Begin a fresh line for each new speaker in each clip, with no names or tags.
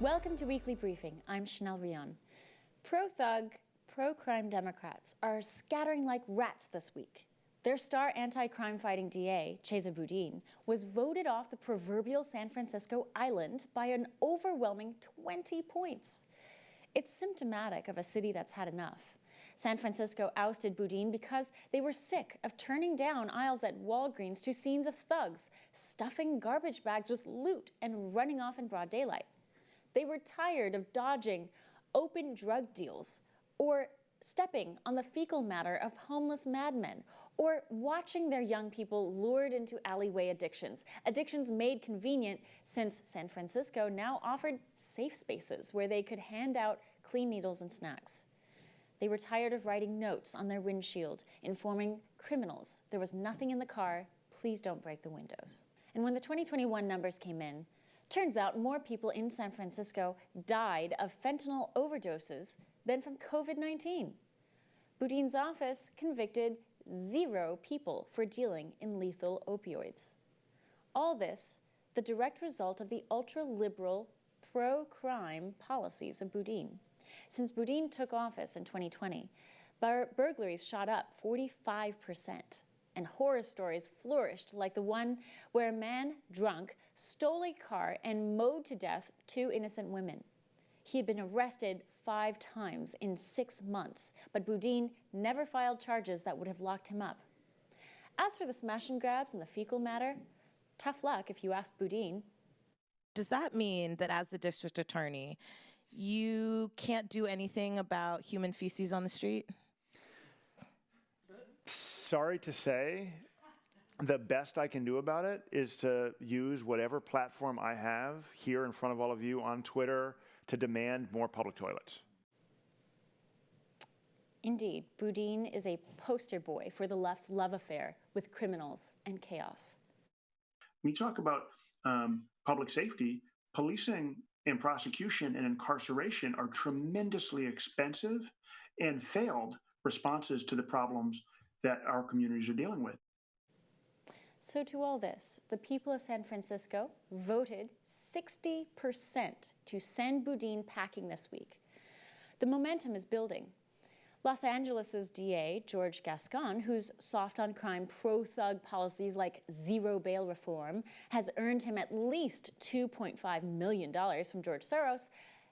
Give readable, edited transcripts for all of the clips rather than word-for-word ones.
Welcome to Weekly Briefing. I'm Chanel Rion. Pro-thug, pro-crime Democrats are scattering like rats this week. Their star anti-crime fighting DA, Boudin, was voted off the proverbial San Francisco island by an overwhelming 20 points. It's symptomatic of a city that's had enough. San Francisco ousted Boudin because they were sick of turning down aisles at Walgreens to scenes of thugs stuffing garbage bags with loot and running off in broad daylight. They were tired of dodging open drug deals or stepping on the fecal matter of homeless madmen or watching their young people lured into alleyway addictions made convenient since San Francisco now offered safe spaces where they could hand out clean needles and snacks. They were tired of writing notes on their windshield informing criminals there was nothing in the car, please don't break the windows. And when the 2021 numbers came in, turns out more people in San Francisco died of fentanyl overdoses than from COVID-19. Boudin's office convicted 0 people for dealing in lethal opioids. All this, the direct result of the ultra-liberal, pro-crime policies of Boudin. Since Boudin took office in 2020, burglaries shot up 45%, and horror stories flourished like the one where a man drunk stole a car and mowed to death 2 innocent women. He had been arrested 5 times in 6 months, but Boudin never filed charges that would have locked him up. As for the smash and grabs and the fecal matter, tough luck if you ask Boudin.
Does that mean that as the district attorney, you can't do anything about human feces on the street?
Sorry to say, the best I can do about it is to use whatever platform I have here in front of all of you on Twitter to demand more public toilets.
Indeed, Boudin is a poster boy for the left's love affair with criminals and chaos.
When you talk about public safety, policing and prosecution and incarceration are tremendously expensive and failed responses to the problems that our communities are dealing with.
So to all this, the people of San Francisco voted 60% to send Boudin packing this week. The momentum is building. Los Angeles' DA, George Gascon, whose soft-on-crime pro-thug policies like zero bail reform has earned him at least $2.5 million from George Soros,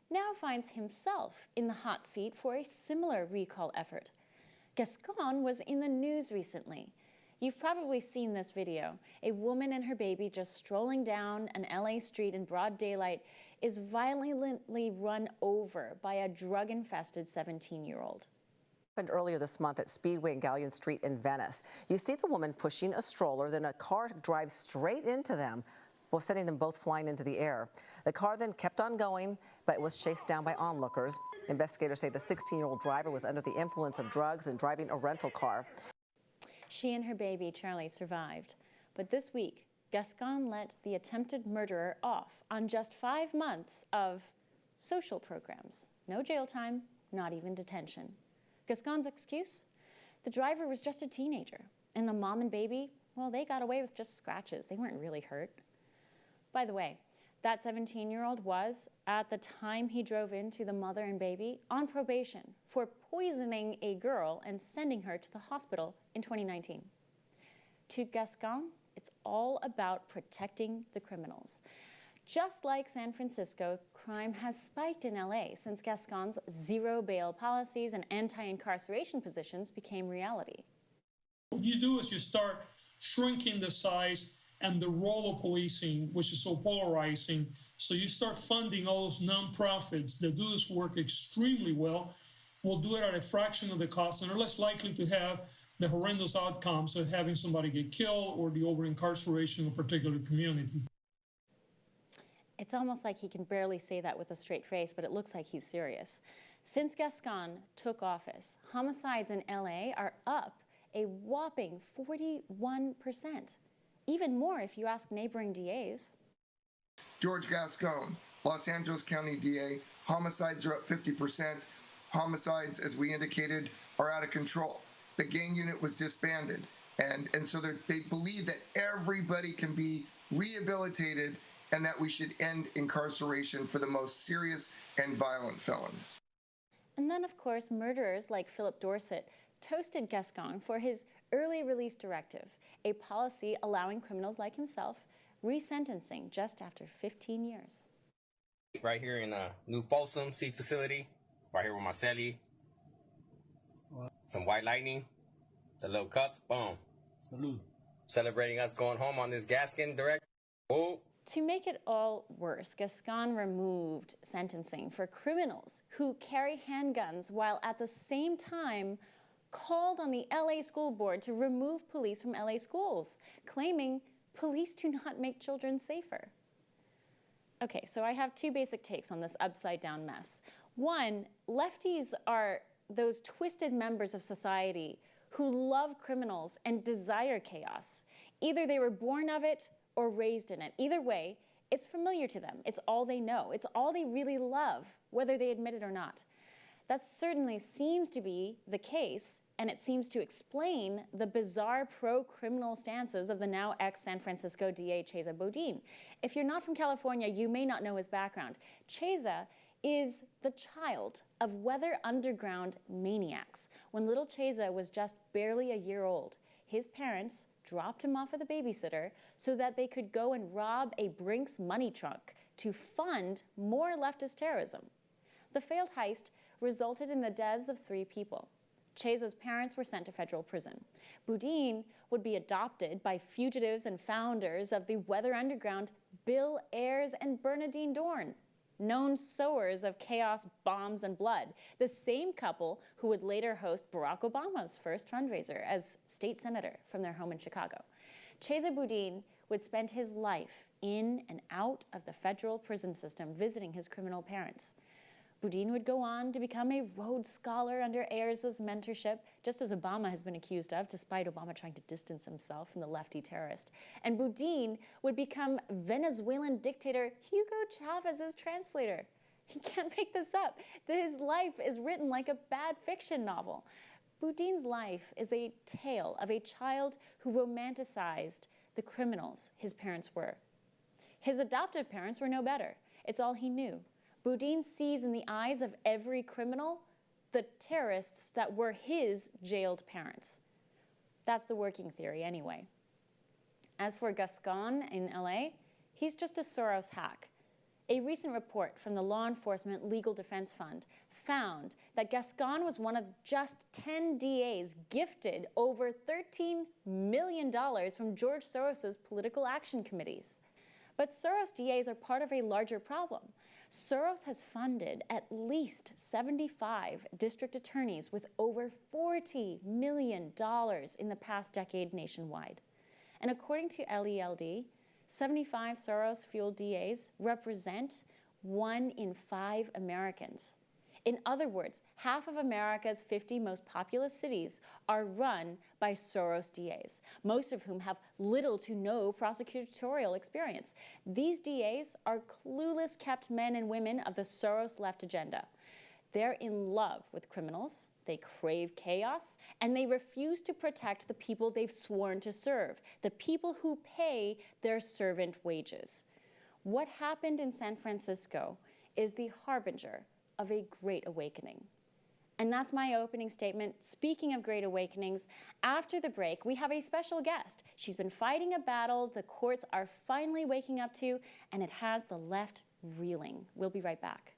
now finds himself in the hot seat for a similar recall effort. Gascon was in the news recently. You've probably seen this video. A woman and her baby just strolling down an LA street in broad daylight is violently run over by a drug-infested 17-year-old.
Earlier this month at Speedway and Galleon Street in Venice. You see the woman pushing a stroller, then a car drives straight into them, while sending them both flying into the air. The car then kept on going, but was chased down by onlookers. Investigators say the 16-year-old driver was under the influence of drugs and driving a rental car.
She and her baby, Charlie, survived. But this week, Gascon let the attempted murderer off on just 5 months of social programs. No jail time, not even detention. Gascon's excuse? The driver was just a teenager, and the mom and baby, well, they got away with just scratches. They weren't really hurt. By the way, that 17-year-old was, at the time he drove into the mother and baby, on probation for poisoning a girl and sending her to the hospital in 2019. To Gascon, it's all about protecting the criminals. Just like San Francisco, crime has spiked in LA since Gascon's zero bail policies and anti-incarceration positions became reality.
What you do is you start shrinking the size and the role of policing, which is so polarizing. So you start funding all those nonprofits that do this work extremely well, will do it at a fraction of the cost and are less likely to have the horrendous outcomes of having somebody get killed or the over-incarceration of a particular community.
It's almost like he can barely say that with a straight face, but it looks like he's serious. Since Gascon took office, homicides in LA are up a whopping 41%. Even more if you ask neighboring DAs.
George Gascon, Los Angeles County DA, homicides are up 50%. Homicides, as we indicated, are out of control. The gang unit was disbanded. And so they believe that everybody can be rehabilitated and that we should end incarceration for the most serious and violent felons.
And then, of course, murderers like Philip Dorset toasted Gascon for his early release directive, a policy allowing criminals like himself resentencing just after 15 years.
Right here in New Folsom Sea Facility, right here with my celly. Some white lightning, the little cups, boom.
Salute.
Celebrating us going home on this Gascon direct. Whoa.
To make it all worse, Gascon removed sentencing for criminals who carry handguns while at the same time called on the LA school board to remove police from LA schools, claiming police do not make children safer. Okay, so I have two basic takes on this upside-down mess. One, lefties are those twisted members of society who love criminals and desire chaos. Either they were born of it or raised in it. Either way, it's familiar to them. It's all they know. It's all they really love, whether they admit it or not. That certainly seems to be the case, and it seems to explain the bizarre pro-criminal stances of the now ex-San Francisco DA Chesa Boudin. If you're not from California, you may not know his background. Chesa is the child of Weather Underground maniacs. When little Chesa was just barely a year old, his parents dropped him off with a babysitter so that they could go and rob a Brinks money trunk to fund more leftist terrorism. The failed heist resulted in the deaths of 3 people. Chesa's parents were sent to federal prison. Boudin would be adopted by fugitives and founders of the Weather Underground, Bill Ayers and Bernadine Dorn, known sowers of chaos, bombs, and blood, the same couple who would later host Barack Obama's first fundraiser as state senator from their home in Chicago. Chesa Boudin would spend his life in and out of the federal prison system visiting his criminal parents. Boudin would go on to become a Rhodes Scholar under Ayers' mentorship, just as Obama has been accused of, despite Obama trying to distance himself from the lefty terrorist. And Boudin would become Venezuelan dictator Hugo Chavez's translator. He can't make this up. His life is written like a bad fiction novel. Boudin's life is a tale of a child who romanticized the criminals his parents were. His adoptive parents were no better. It's all he knew. Boudin sees in the eyes of every criminal the terrorists that were his jailed parents. That's the working theory anyway. As for Gascon in LA, he's just a Soros hack. A recent report from the Law Enforcement Legal Defense Fund found that Gascon was one of just 10 DAs gifted over $13 million from George Soros's political action committees. But Soros DAs are part of a larger problem. Soros has funded at least 75 district attorneys with over $40 million in the past decade nationwide. And according to LELD, 75 Soros-fueled DAs represent 1 in 5 Americans. In other words, half of America's 50 most populous cities are run by Soros DAs, most of whom have little to no prosecutorial experience. These DAs are clueless kept men and women of the Soros left agenda. They're in love with criminals, they crave chaos, and they refuse to protect the people they've sworn to serve, the people who pay their servant wages. What happened in San Francisco is the harbinger of a great awakening. And that's my opening statement. Speaking of great awakenings, after the break, we have a special guest. She's been fighting a battle the courts are finally waking up to, and it has the left reeling. We'll be right back.